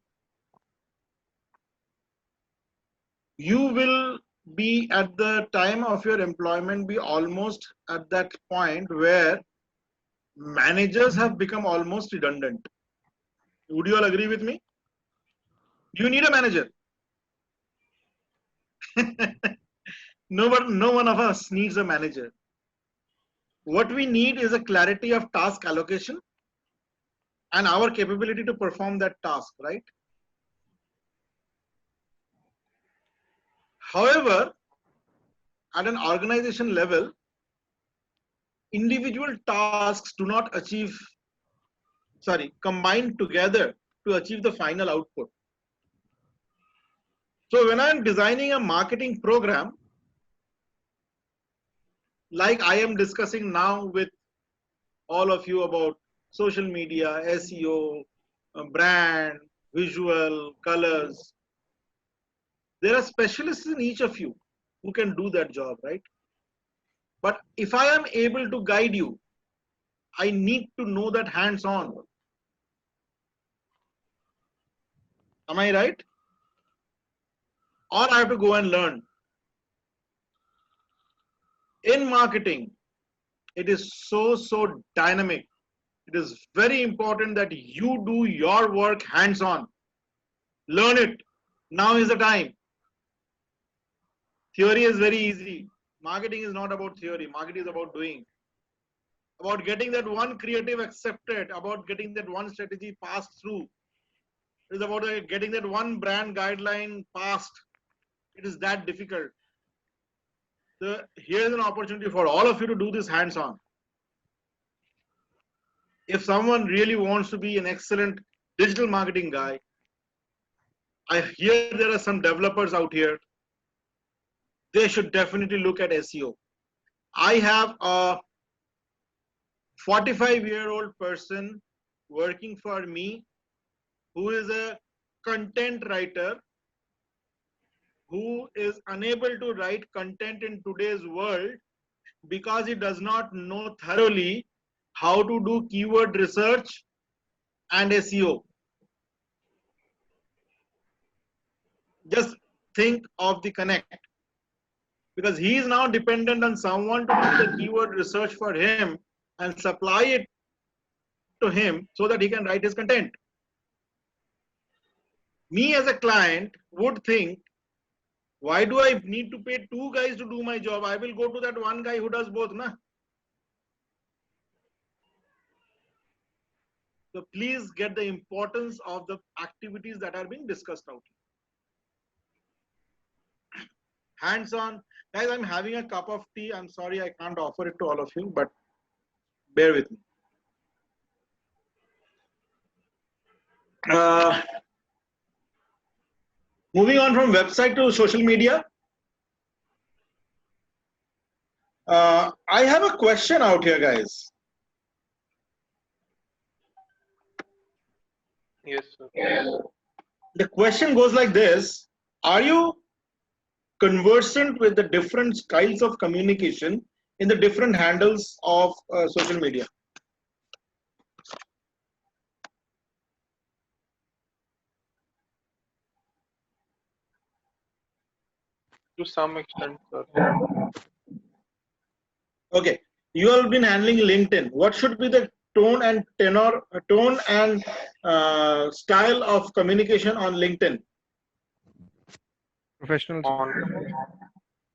You will be at the time of your employment be almost at that point where managers have become almost redundant. Would you all agree with me? You need a manager. No one of us needs a manager. What we need is a clarity of task allocation and our capability to perform that task, right? However, at an organization level, individual tasks do not combine together to achieve the final output. So when I'm designing a marketing program, like I am discussing now with all of you about social media, SEO, brand, visual, colors, there are specialists in each of you who can do that job, right? But if I am able to guide you, I need to know that hands-on. Am I right? Or I have to go and learn. In marketing, it is so dynamic. It is very important that you do your work hands-on. Learn it. Now is the time. Theory is very easy. Marketing is not about theory. Marketing is about doing. About getting that one creative accepted, about getting that one strategy passed through. It is about getting that one brand guideline passed. It is that difficult. So here's an opportunity for all of you to do this hands-on. If someone really wants to be an excellent digital marketing guy, I hear there are some developers out here. They should definitely look at SEO. I have a 45-year-old person working for me who is a content writer who is unable to write content in today's world because he does not know thoroughly how to do keyword research and SEO. Just think of the connect. Because he is now dependent on someone to do the keyword research for him and supply it to him so that he can write his content. Me as a client would think, why do I need to pay two guys to do my job? I will go to that one guy who does both, na? So please get the importance of the activities that are being discussed out here. Hands-on. Guys, I'm having a cup of tea. I'm sorry I can't offer it to all of you, but bear with me. Moving on from website to social media. I have a question out here, guys. Yes, sir. The question goes like this. Are you conversant with the different styles of communication in the different handles of social media. To some extent, sir. Okay, you have been handling LinkedIn. What should be the tone and style of communication on LinkedIn? Professional.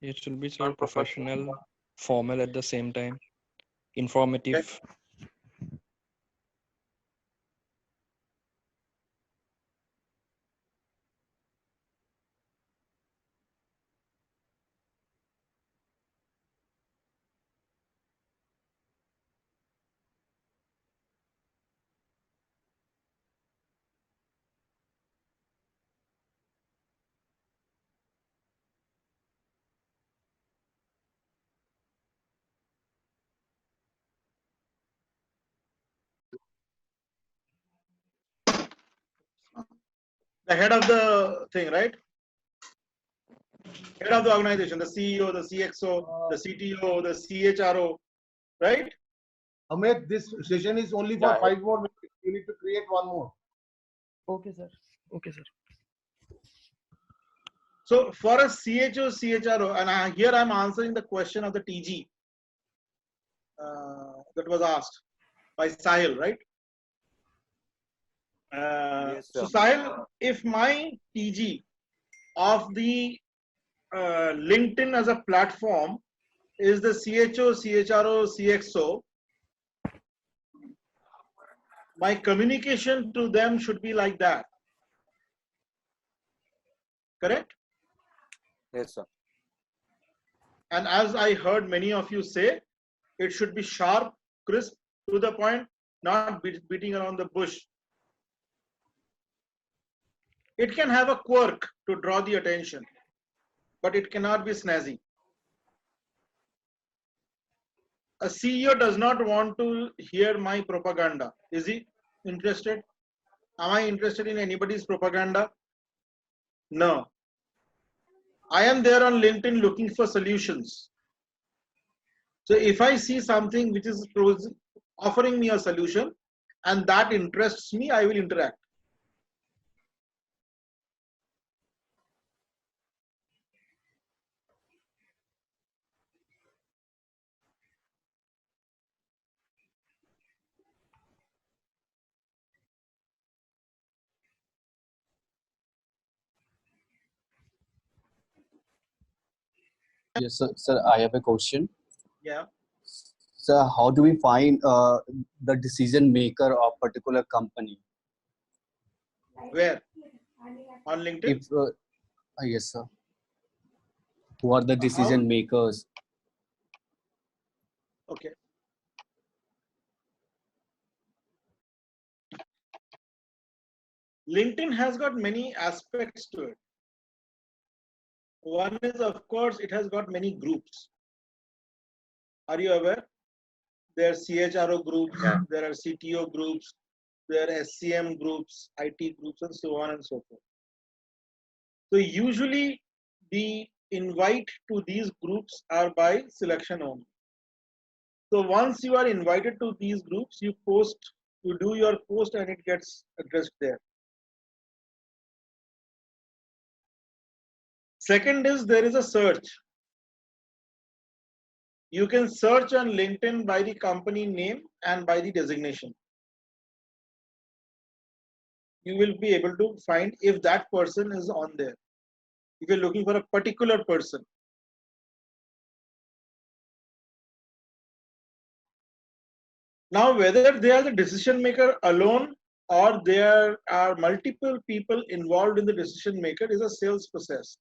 It should be so professional, formal at the same time, informative. Okay. The head of the thing, right? Head of the organization, the CEO, the CXO, the CTO, the CHRO, right? Amit, this session is only for 5 more minutes. You need to create one more. Okay, sir. Okay, sir. So for a CHO, CHRO, and here I'm answering the question of the TG that was asked by Sahil, right? Yes, So sir. Sahil, if my TG of the LinkedIn as a platform is the CHO, CHRO, CXO, my communication to them should be like that. Correct? Yes, sir. And as I heard many of you say, it should be sharp, crisp, to the point, not beating around the bush. It can have a quirk to draw the attention, but it cannot be snazzy. A CEO does not want to hear my propaganda. Is he interested? Am I interested in anybody's propaganda? No. I am there on LinkedIn looking for solutions. So if I see something which is offering me a solution and that interests me, I will interact. Yes, sir. Sir, I have a question. Yeah. Sir, how do we find the decision maker of particular company? Where? On LinkedIn? If yes, sir. Who are the decision makers? Okay. LinkedIn has got many aspects to it. One is, of course, it has got many groups. Are you aware? There are CHRO groups, there are CTO groups, there are SCM groups, IT groups, and so on and so forth. So usually the invite to these groups are by selection only. So once you are invited to these groups, you do your post and it gets addressed there. Second is there is a search. You can search on LinkedIn by the company name and by the designation. You will be able to find if that person is on there. If you're looking for a particular person. Now, whether they are the decision maker alone or there are multiple people involved in the decision maker is a sales process,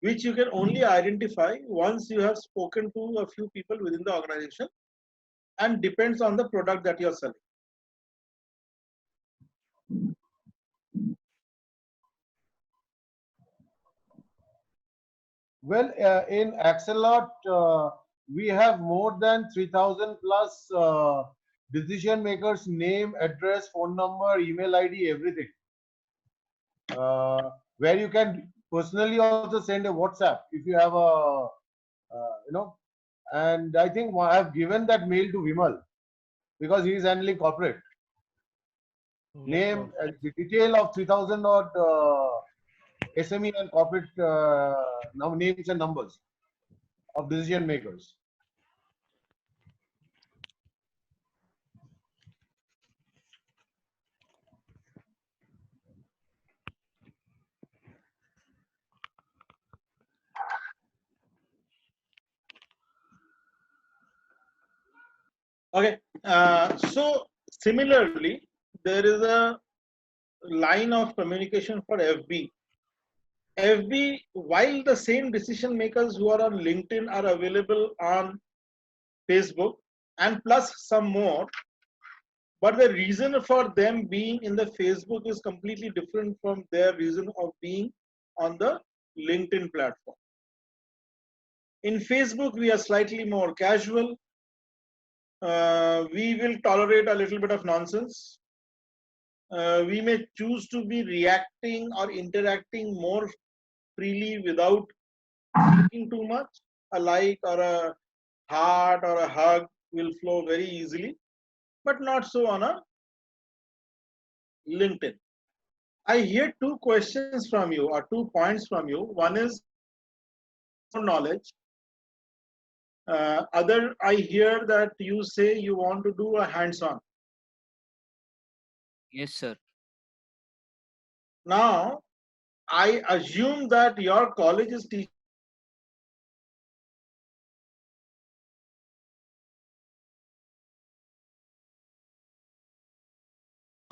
which you can only identify once you have spoken to a few people within the organization and depends on the product that you're selling. Well, in Axelot, we have more than 3,000 plus decision makers' name, address, phone number, email ID, everything. Where you can personally also send a WhatsApp if you have a, and I think I have given that mail to Vimal because he is handling corporate. Name, the detail of 3000 odd SME and corporate names and numbers of decision makers. Okay. So similarly, there is a line of communication for FB. FB, while the same decision makers who are on LinkedIn are available on Facebook and plus some more, but the reason for them being in the Facebook is completely different from their reason of being on the LinkedIn platform. In Facebook, we are slightly more casual. We will tolerate a little bit of nonsense. We may choose to be reacting or interacting more freely without thinking too much. A like or a heart or a hug will flow very easily, but not so on a LinkedIn. I hear two questions from you or 2 points from you. One is knowledge. Other, I hear that you say you want to do a hands-on. Yes, sir. Now, I assume that your college is teaching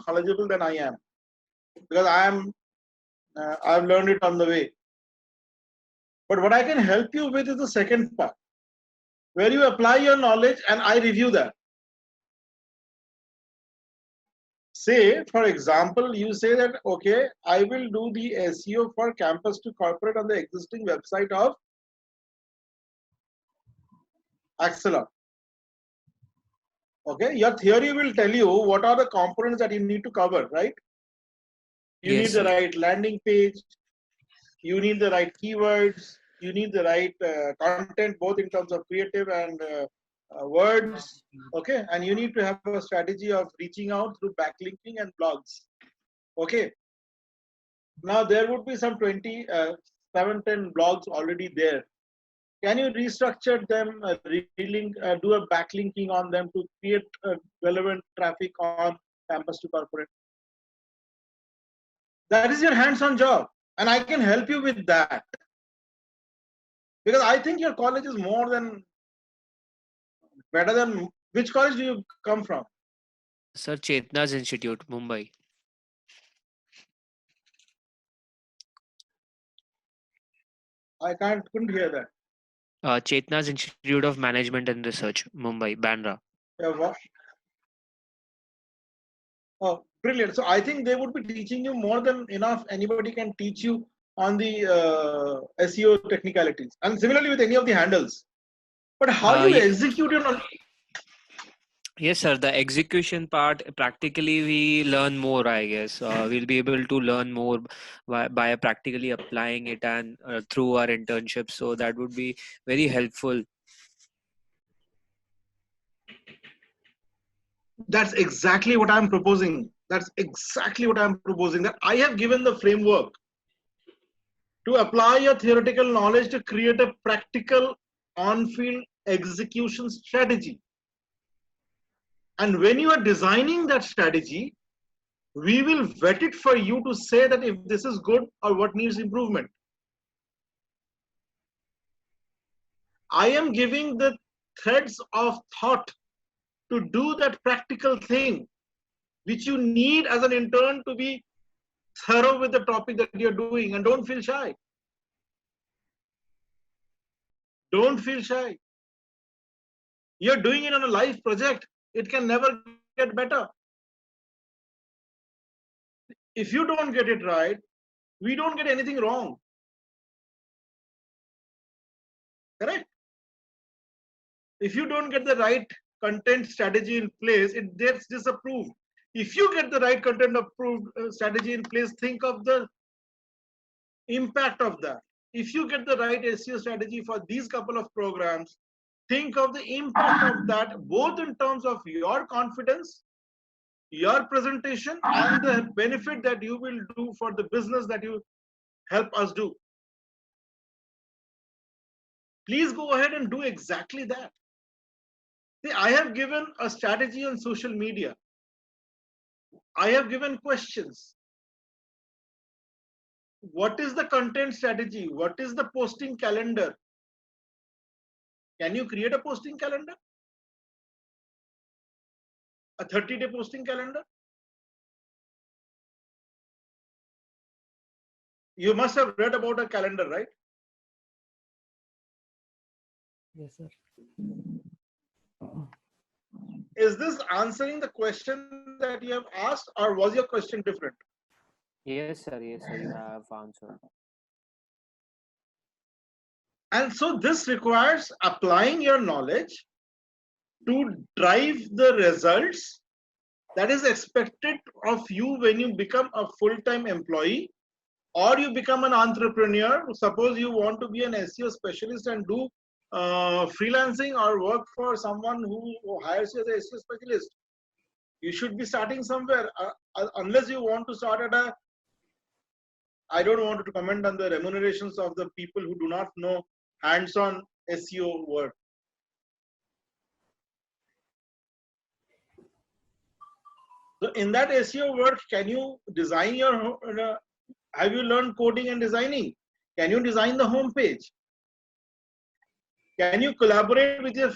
knowledgeable than I am, because I've learned it on the way. But what I can help you with is the second part, where you apply your knowledge and I review that. Say, for example, you say that, okay, I will do the SEO for campus to corporate on the existing website of Axelon. Okay, your theory will tell you what are the components that you need to cover, right? You Yes, need the sir. right landing page, you need the right keywords, you need the right content, both in terms of creative and words. Okay, and you need to have a strategy of reaching out through backlinking and blogs. Okay, now there would be some 20, 7-10 blogs already there. Can you restructure them, do a backlinking on them to create relevant traffic on campus to corporate? That is your hands-on job, and I can help you with that. Because I think your college is more than better than. Which college do you come from? Sir, Chetna's Institute, Mumbai. I couldn't hear that. Chetna's Institute of Management and Research, Mumbai, Bandra. What? Oh, brilliant. So I think they would be teaching you more than enough anybody can teach you on the SEO technicalities. And similarly with any of the handles. But how you execute it on. Yes, sir. The execution part, practically we learn more, I guess. We'll be able to learn more by practically applying it and through our internships. So that would be very helpful. That's exactly what I'm proposing. That's exactly what I'm proposing. That I have given the framework to apply your theoretical knowledge to create a practical on-field execution strategy. And when you are designing that strategy, we will vet it for you to say that if this is good or what needs improvement. I am giving the threads of thought to do that practical thing, which you need as an intern to be thorough with the topic that you're doing, and don't feel shy. Don't feel shy. You're doing it on a live project. It can never get better. If you don't get it right, we don't get anything wrong. Correct? If you don't get the right content strategy in place, it gets disapproved. If you get the right content approved strategy in place, think of the impact of that. If you get the right SEO strategy for these couple of programs, think of the impact of that, both in terms of your confidence, your presentation, and the benefit that you will do for the business that you help us do. Please go ahead and do exactly that. See, I have given a strategy on social media. I have given questions. What is the content strategy? What is the posting calendar? Can you create a posting calendar? A 30-day posting calendar? You must have read about a calendar, right? Yes, sir. Is this answering the question that you have asked, or was your question different? Yes, sir. Yes, sir. You have answered. And so this requires applying your knowledge to drive the results that is expected of you when you become a full-time employee or you become an entrepreneur. Suppose you want to be an SEO specialist and do freelancing or work for someone who hires you as an SEO specialist. You should be starting somewhere, unless you want to start at a, I don't want to comment on the remunerations of the people who do not know hands-on SEO work. So in that SEO work, can you design your, have you learned coding and designing? Can you design the homepage? Can you collaborate with your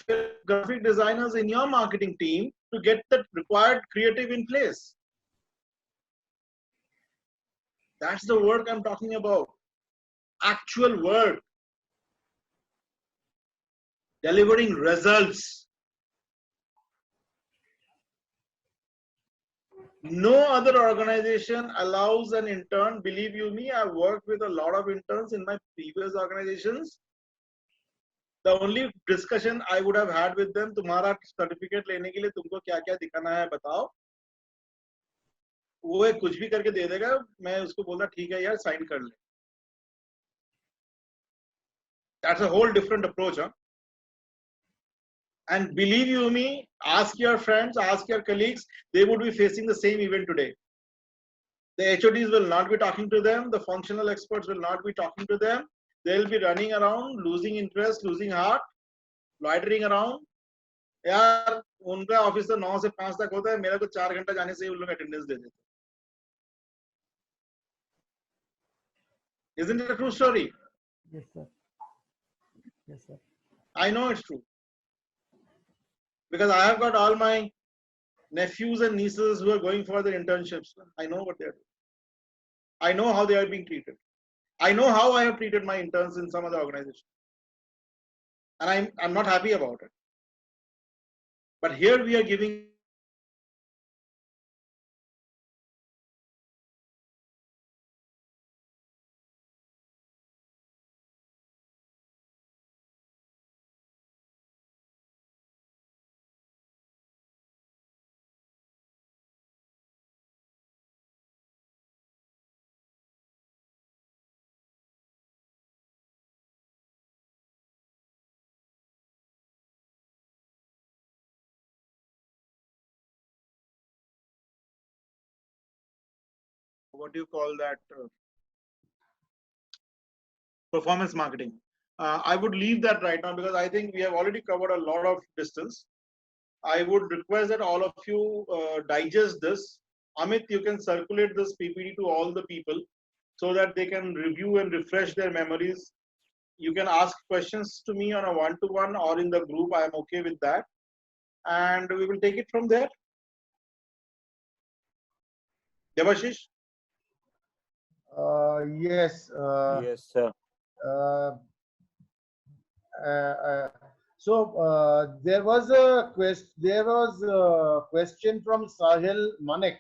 graphic designers in your marketing team to get the required creative in place? That's the work I'm talking about. Actual work. Delivering results. No other organization allows an intern. Believe you me, I've worked with a lot of interns in my previous organizations. The only discussion I would have had with them, तुम्हारा certificate लेने के लिए तुमको क्या क्या दिखाना है बताओ. वो एक कुछ भी करके दे देगा, मैं उसको बोलना ठीक है यार साइन कर ले. That's a whole different approach, huh? And believe you me, ask your friends, ask your colleagues, they would be facing the same event today. The HODs will not be talking to them, the functional experts will not be talking to them. They'll be running around, losing interest, losing heart, loitering around. यार उनका office तो 9 से 5 तक होता है, मेरा तो 4 घंटा जाने से ही उन लोग अटेंडेंस दे देते. Isn't it a true story? Yes, sir. Yes, sir. I know it's true. Because I have got all my nephews and nieces who are going for their internships. I know what they are doing. I know how they are being treated. I know how I have treated my interns in some other organization. And I'm not happy about it. But here we are giving what do you call that, performance marketing. I would leave that right now because I think we have already covered a lot of distance. I would request that all of you digest this. Amit, you can circulate this PPT to all the people so that they can review and refresh their memories. You can ask questions to me on a one-to-one or in the group. I am okay with that. And we will take it from there. Devashish? Yes. Yes, sir. So there was a question from Sahil Manek